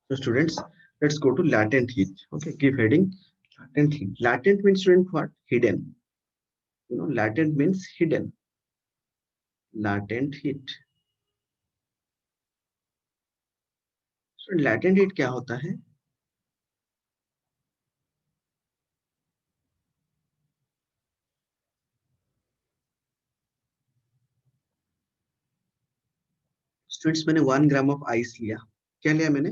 So students, let's go to latent heat. Okay, give heading latent heat. Latent means student what? Hidden. Latent means hidden. Latent heat. So latent heat क्या होता है? Students, मैंने 1 gram of ice लिया. क्या लिया मैंने?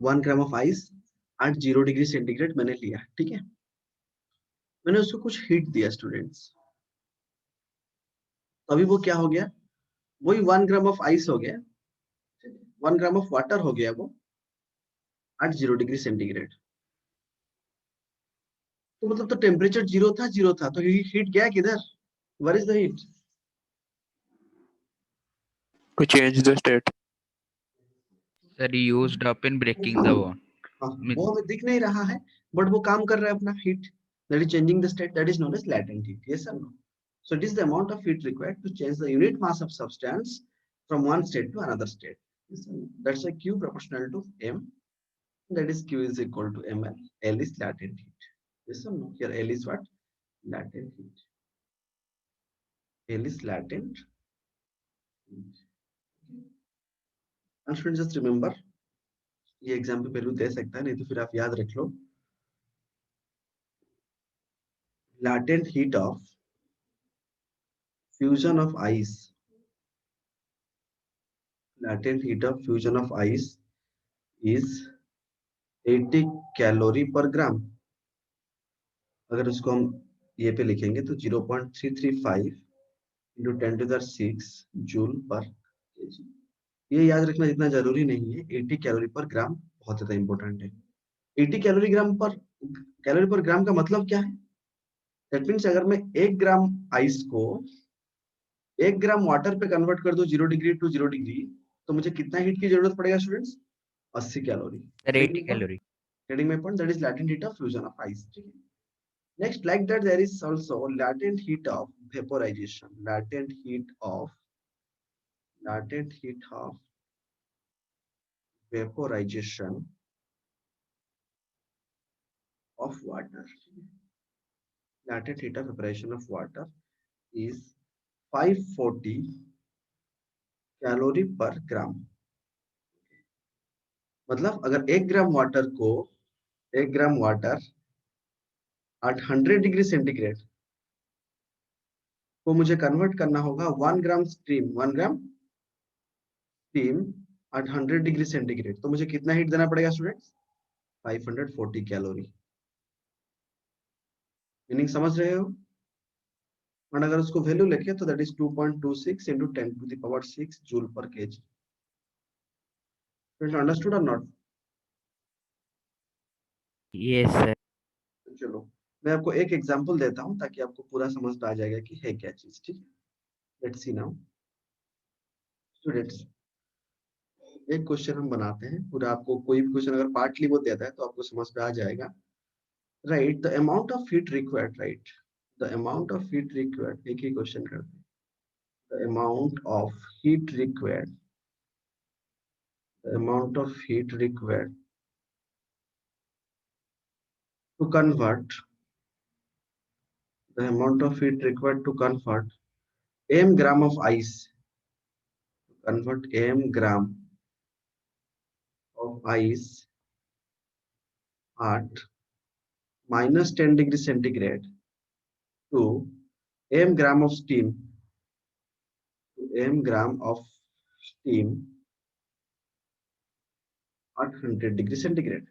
1 gram of ice at 0 degree centigrade मैंने लिया. ठीक है, मैंने उसको कुछ हीट दिया स्टूडेंट्स. तो अभी वो क्या हो गया? वही 1 ग्राम ऑफ आइस हो गया, 1 ग्राम ऑफ वाटर हो गया वो at 0 डिग्री सेंटीग्रेड. तो मतलब तो टेम्परेचर जीरो था तो हीट गया किधर? Where is the heat? To change the state. Sir, used up in breaking the bond. हाँ, वो हमें दिख नहीं रहा है बट वो काम कर रहा है अपना heat. That is changing the state, that is known as latent heat. Yes or no? So it is the amount of heat required to change the unit mass of substance from one state to another state. Yes or no? That's why Q proportional to M. That is Q is equal to ml. L is latent heat. Yes or no? Here L is what? Latent heat. L is latent heat. And students, just remember, ये exam पे पहलू दे सकता है, नहीं तो फिर आप याद रख लो. Latent heat of fusion of ice. Latent heat of fusion of ice is 80 calorie पर ग्राम. अगर उसको हम ये पे लिखेंगे तो 0.335 इंटू 10⁶ जूल पर केजी. ये याद रखना जितना जरूरी नहीं है. 80 कैलोरी पर ग्राम बहुत ज्यादा इंपॉर्टेंट है. 80 कैलोरी पर ग्राम का मतलब क्या है? दैट मीन्स अगर मैं 1 ग्राम आइस को 1 ग्राम वाटर पे कन्वर्ट कर दूं 0 डिग्री टू 0 डिग्री, तो मुझे कितना हीट की जरूरत पड़ेगा students? 80 calorie. Sir, 80 calorie. Getting my point? That is latent heat of fusion of ice. Next, like that, there is also latent heat of vaporization. Latent heat of vaporization of water. Latent heat of evaporation of water is 540 calorie पर ग्राम. मतलब अगर 1 gram water को 1 gram water at 100 degree centigrade को मुझे convert करना होगा 1 ग्राम steam at 100 degree centigrade, तो मुझे कितना हीट देना पड़ेगा स्टूडेंट्स? 540 कैलोरी. मीनिंग समझ रहे हो? और अगर उसको वैल्यू लिखे तो दैट इज 2.26 into 10⁶ जूल पर केजी. अंडरस्टूड और नॉट? Yes, sir. चलो मैं आपको एक एग्जांपल देता हूं ताकि आपको पूरा समझ में आ जाएगा कि है क्या चीज. ठीक है, लेट्स सी नाउ स्टूडेंट्स. एक क्वेश्चन हम बनाते हैं पूरा. आपको कोई भी क्वेश्चन अगर पार्टली वो देता है तो आपको समझ में आ जाएगा. Right the amount of heat required. Right the amount of heat required. एक ही क्वेश्चन करते हैं. The amount of heat required. The amount of heat required to convert m gram of ice, convert m gram of ice at -10 degree centigrade to m gram of steam at 100 degree centigrade.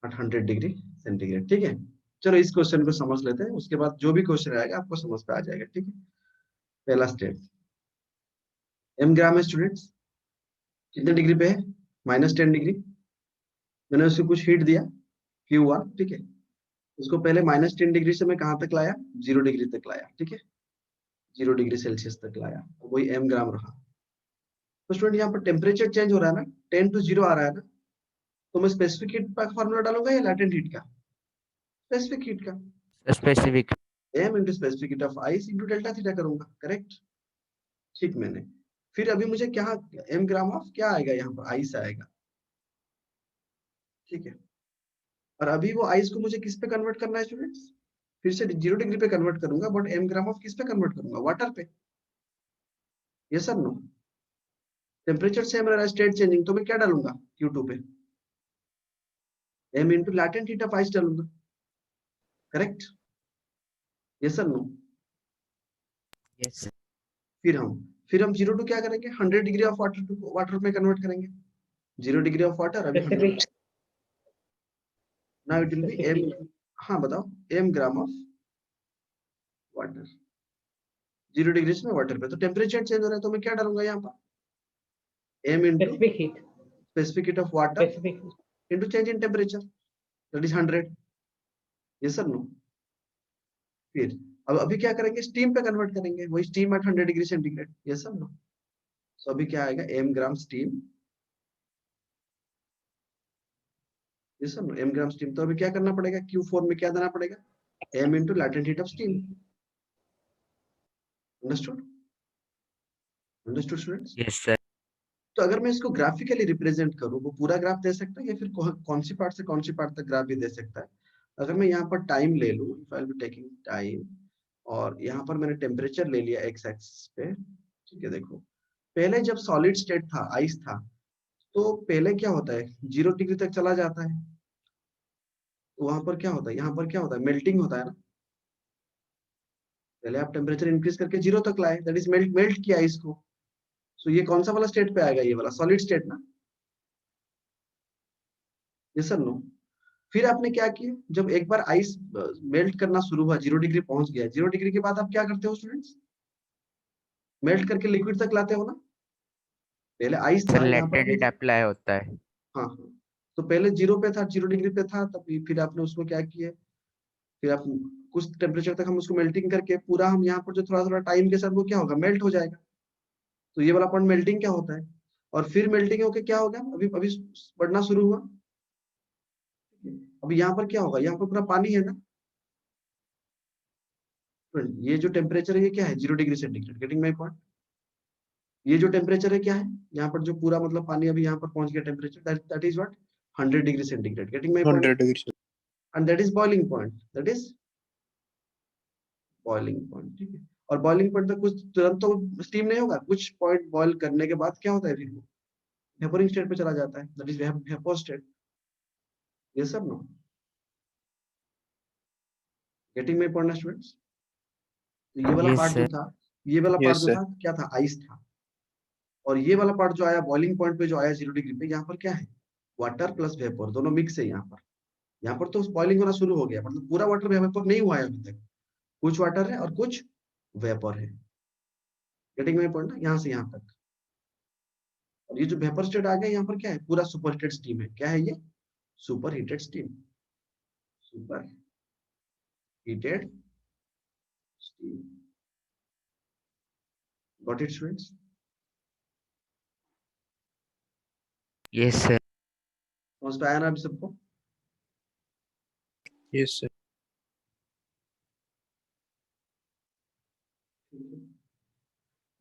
at 100 degree centigrade. ठीक है, चलो इस question को समझ लेते हैं, उसके बाद जो भी क्वेश्चन आएगा आपको समझ में आ जाएगा. ठीक है, पहला स्टेप m ग्राम है स्टूडेंट्स. कितने डिग्री पे है? -10 डिग्री. मैंने उसको कुछ हीट दिया Q1. ठीक है, उसको पहले -10 डिग्री से मैं कहां तक लाया? 0 डिग्री तक लाया. ठीक है, 0 डिग्री सेल्सियस तक लाया, वही m ग्राम रहा. तो स्टूडेंट यहाँ पर टेम्परेचर चेंज हो रहा है ना, 10 to 0 आ रहा है ना, तो मैं स्पेसिफिक हीट का फॉर्मूला डालूंगा या लैटेंट हीट का? स्पेसिफिक हीट का. Specific. m into specific heat of ice into delta theta करूंगा. करेक्ट. ठीक, मैंने फिर अभी मुझे क्या m ग्राम ऑफ क्या आएगा? यहाँ पर आइस आएगा. ठीक है। और अभी वो आइस को मुझे किस पे कन्वर्ट करना है स्टूडेंट्स? फिर से 0 डिग्री पे कन्वर्ट करूंगा, बट m ग्राम ऑफ किस पे कन्वर्ट करूंगा? वाटर पे। Yes sir no? Temperature same रह रहा है, स्टेट चेंजिंग, तो मैं क्या डालूंगा Q2 पे? m into latent heat of ice डालूंगा। Correct? Yes sir no? Yes, sir. फिर हम 0 टू क्या करेंगे? 100 degree of water to water में कन्वर्ट करेंगे। 0 डिग्री ऑफ वाटर, अभी 100। Now it will be m। हाँ बताओ, m gram of water 0 degree में वाटर पे, तो टेम्परेचर चेंज हो रहा है, तो मैं क्या डालूंगा यहाँ पर? m into specific heat of water into change in temperature, that is 100। Yes sir no? फिर अब अभी क्या करेंगे? स्टीम पे कन्वर्ट करेंगे, वही steam at 100 degree centigrade. Yes sir no? So अभी क्या आएगा? m gram steam. Yes sir no? m gram steam, तो अभी क्या करना पड़ेगा? Q4 में क्या देना पड़ेगा? m into latent heat of steam. Understood? Understood students? Yes, sir. तो अगर मैं इसको ग्राफिकली रिप्रेजेंट करूं, वो पूरा ग्राफ दे सकता है या फिर कौन सी पार्ट से कौन सी पार्ट तक ग्राफ भी दे सकता है? अगर मैं यहाँ पर टाइम ले लूं, if I will be taking time, और यहाँ पर मैंने टेम्परेचर ले लिया एक्स एक्सिस पे, ठीक है। देखो, पहले जब सॉलिड स्टेट था, आइस था, तो पहले क्या होता है? 0 डिग्री तक चला जाता है, तो वहां पर क्या होता है? यहाँ पर क्या होता है? मेल्टिंग होता है ना। पहले आप टेम्परेचर इंक्रीज करके 0 तक लाए, दैट इज मेल्ट, मेल्ट किया इसको। सो ये कौन सा वाला स्टेट पे आएगा? ये वाला सॉलिड स्टेट ना। ये सर नो? फिर आपने क्या किया? जब एक बार आइस मेल्ट करना शुरू हुआ, 0 डिग्री पहुंच गया, 0 डिग्री के बाद आप क्या करते हो स्टूडेंट्स? मेल्ट करके लिक्विड तक लाते हो ना। पहले आइस सर था यहाँ पर latent अप्लाई होता है. हाँ हाँ। तो पहले 0 पे था, 0 डिग्री पे था, तब फिर आपने उसमें क्या किया? फिर आप कुछ टेम्परेचर तक हम उसको मेल्टिंग करके पूरा, हम यहाँ पर जो थोड़ा थोड़ा टाइम के साथ वो क्या होगा? मेल्ट हो जाएगा। तो ये वाला पॉइंट मेल्टिंग क्या होता है? और फिर मेल्टिंग होके क्या होगा? अभी अभी बढ़ना शुरू हुआ। अभी यहाँ पर क्या होगा? यहाँ पर पूरा पानी है ना। ये जो टेम्परेचर है, ये क्या है? 0 degree centigrade. Getting my point? ये जो टेम्परेचर है क्या है? यहाँ पर जो पूरा मतलब पानी अभी यहाँ पर पहुंच गया temperature, that is what? 100 degree centigrade. Getting my point? 100 degrees. And that is boiling point, that is boiling point. ठीक है। और बॉइलिंग पॉइंट तक कुछ तुरंत तो स्टीम नहीं होगा, कुछ पॉइंट बॉइल करने के बाद क्या होता है? फिर वो वेपोरिंग स्टेट पे चला जाता है, दैट इज वेपर स्टेट। ये सब no? Getting my point students? तो ये वाला Yes, पार्ट जो sir. था, ये वाला पार्ट Yes, जो sir. था क्या था? आइस था। और ये वाला पार्ट जो आया बॉइलिंग पॉइंट पे, जो आया 0 डिग्री पे, यहाँ पर क्या है? वाटर प्लस वेपर, दोनों मिक्स है यहाँ पर। यहाँ पर तो बॉइलिंग होना शुरू हो गया, मतलब पूरा वाटर वेपर नहीं हुआ है अभी तक। कुछ वाटर है और कुछ वेपर है। गेटिंग माई पॉइंट ना? यहाँ से यहाँ तक। और ये जो वेपर स्टेट आ गया, यहाँ पर क्या है? पूरा सुपर हीटेड स्टीम है। क्या है ये? Super heated steam. Super heated steam. Got it students? Yes, sir. समझ में आया ना अभी सबको? Yes, sir.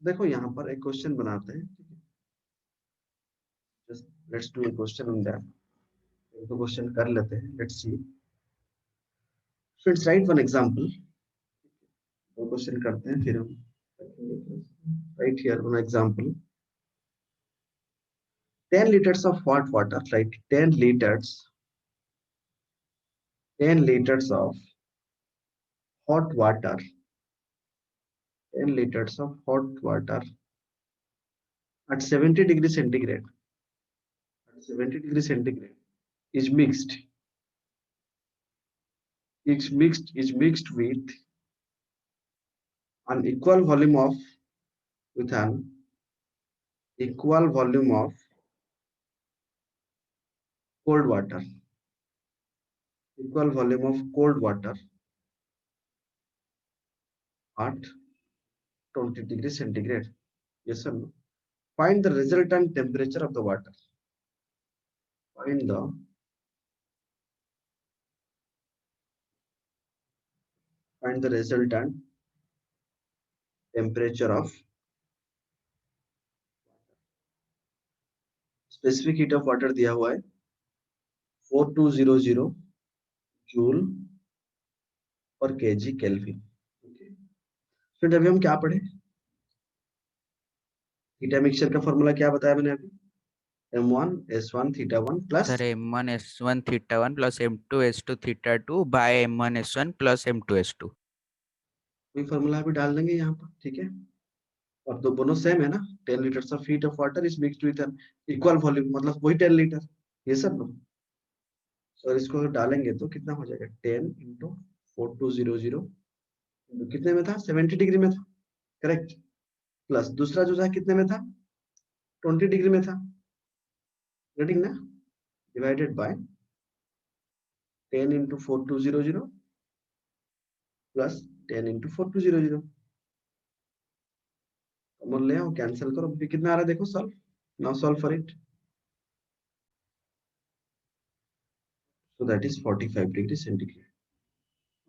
देखो यहाँ पर एक क्वेश्चन बनाते हैं। Just let's do a question on that. एक दो क्वेश्चन कर लेते हैं, let's see. Let's write one example. दो क्वेश्चन करते हैं, फिर हम right here one example. 10 liters of hot water, right? 10 liters of hot water. 10 liters of hot water at 70 degrees centigrade. At 70 degrees centigrade is mixed. Is mixed with an equal volume of with an equal volume of cold water. Equal volume of cold water at 20 degrees centigrade. Yes or no? Find the resultant temperature of the water. Find the resultant temperature of specific heat of water दिया हुआ है 4200 joule पर KG kelvin. फिर अभी हम क्या पढ़े, theta mixture का फॉर्मूला क्या बताया मैंने अभी, m1 s1 theta 1 plus sir m1 s1 theta 1 plus m2 s2 theta 2 by m1 s1 plus m2 s2। कोई फॉर्मूला अभी डाल देंगे यहाँ पर, ठीक है। और दो दोनों सेम है ना, 10 litre of heat of water is mixed with an equal volume, मतलब वही 10 लीटर, ये सब लो। और इसको अगर डालेंगे तो कितना हो जाएगा, 10 इंटू 4200 कितने में था, 70 डिग्री में था, करेक्ट। प्लस दूसरा जो था कितने में था, 20 डिग्री में था, रेटिंग ना, divided by 10 into 4200 plus 10 into 4200, common ले आओ, कैंसिल करो, अभी कितना आ रहा है देखो, solve now, solve for it. So that is 45 degree centigrade.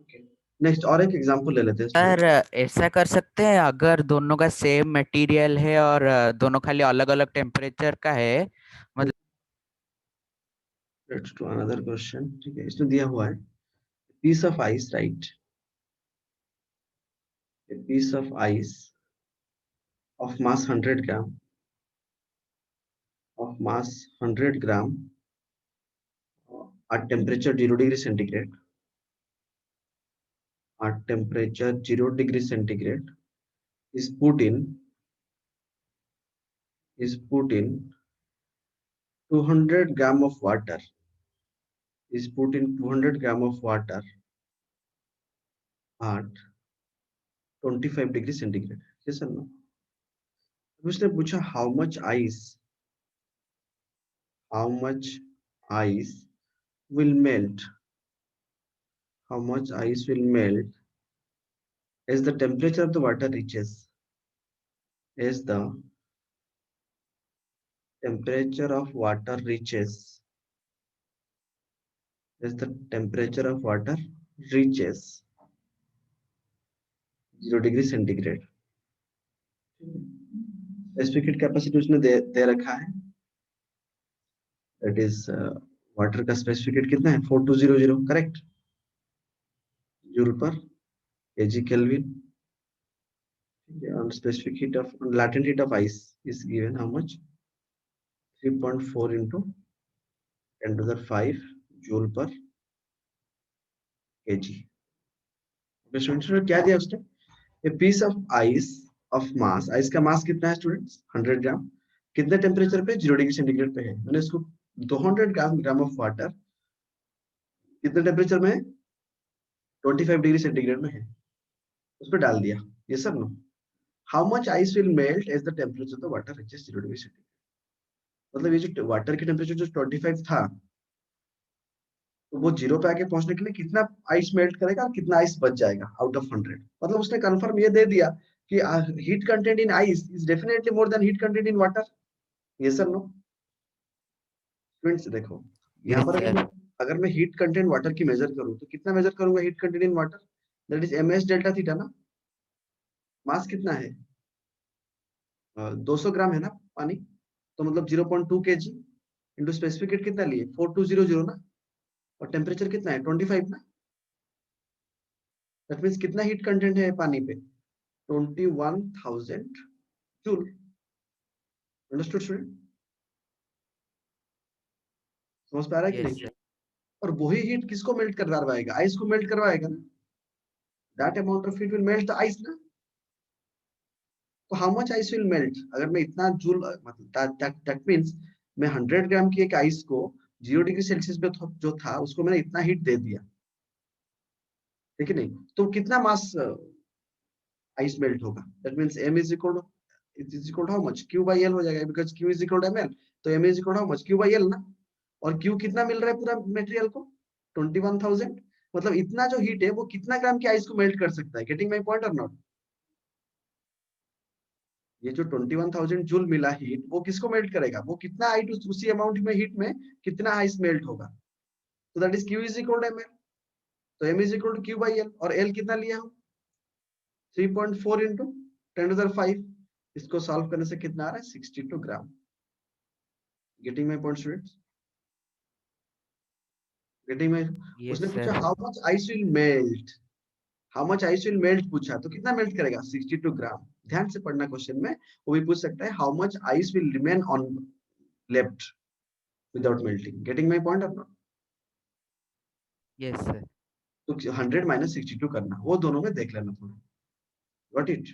Okay, next और एक एग्जांपल ले लेते हैं सर स्टूडेंट। ऐसा कर सकते हैं अगर दोनों का सेम मटेरियल है और दोनों खाली अलग अलग टेम्परेचर का है, मतलब लेट्स डू अनदर क्वेश्चन, ठीक है, इसमें दिया हुआ है piece of ice, right, a piece of ice of mass 100 gram, of mass 100 gram at temperature 0 degree centigrade, at temperature 0 degree centigrade is put in 200 gram of water, is put in 200 gram of water at 25 degree centigrade, yes or no। उसने पूछा how much ice will melt, how much ice will melt as the temperature of the water reaches, as the temperature of water reaches, as the temperature of water reaches 0 degree centigrade। Specific capacity उसने दे रखा है, that is water का specific heat कितना है, 4200, correct, joule पर KG kelvin. On specific heat of, on latent heat of ice is given how much, 3.4 into 10 to the 5 joule पर KG. Students क्या दिया उसने, a piece of ice of mass, ice का मास कितना है स्टूडेंट्स, 100 ग्राम, कितने temperature पे, 0 डिग्री सेंटीग्रेड पे है। मैंने इसको 200 ग्राम ऑफ वाटर कितने टेम्परेचर में है, 25 डिग्री सेंटीग्रेड में है, उस पर डाल दिया, ये सब no. How much ice will melt as the temperature of the water reaches 0 degree centigrade, मतलब ये जो वाटर की टेम्परेचर जो 25 था, तो वो 0 पे आके पहुंचने के लिए कितना आइस मेल्ट करेगा और कितना आइस बच जाएगा आउट ऑफ 100, मतलब उसने कंफर्म ये दे दिया कि heat content in ice is definitely more than heat content in water, ये सब नो। फ्रेंड्स देखो यहाँ यस पर सर। अगर मैं हीट कंटेंट वाटर की मेजर करूँ तो कितना मेजर करूंगा heat content in water, that is M S delta theta ना। मास कितना है, 200 ग्राम है ना पानी, तो मतलब 0.2 kg इंटू स्पेसिफिक हीट कितना लिए 4200 ना, और टेम्परेचर कितना है 25 ना, दैट मींस कितना हीट कंटेंट है पानी पे, 21,000 जूल। अंडरस्टूड स्टूडेंट, समझ पा रहा है कि यस नहीं। सर। और वही हीट किसको मेल्ट करवाएगा, आइस को मेल्ट करवाएगा ना, that amount of heat will melt the ice ना। तो how much ice will melt, अगर मैं इतना जूल, मतलब दैट मींस मैं 100 ग्राम की एक आइस को 0 डिग्री सेल्सियस पे जो था उसको मैंने इतना हीट दे दिया, ठीक है नहीं, तो कितना मास आइस मेल्ट होगा, that means m is equal to how much, q by l हो जाएगा, because q is equal to ml, तो m is equal to how much, q by l ना। और q कितना मिल रहा है पूरा मटेरियल को, 21,000, मतलब इतना जो हीट है वो कितना ग्राम की आइस को मेल्ट कर सकता है, गेटिंग माय पॉइंट और नॉट। ये जो 21,000 जूल मिला हीट वो किसको मेल्ट करेगा, वो कितना आइस उसी अमाउंट में हीट में कितना आइस मेल्ट होगा, तो that is q is equal to ml, तो m is equal to q by l, और l कितना लिया हम 3.4 into 10 to the 5, इसको सॉल्व करने से कितना आ रहा है 62 ग्राम। Getting my point students. Getting my? Yes, उसने sir. पूछा how much ice will melt, how much ice will melt पूछा, तो कितना मेल्ट करेगा? 62 ग्राम। ध्यान से पढ़ना क्वेश्चन में, वो भी पूछ सकता है how much ice will remain on left without melting. Getting my point और नॉट? Yes, sir. तो 100 - 62 करना, वो दोनों में देख लेना थोड़ा। Got it?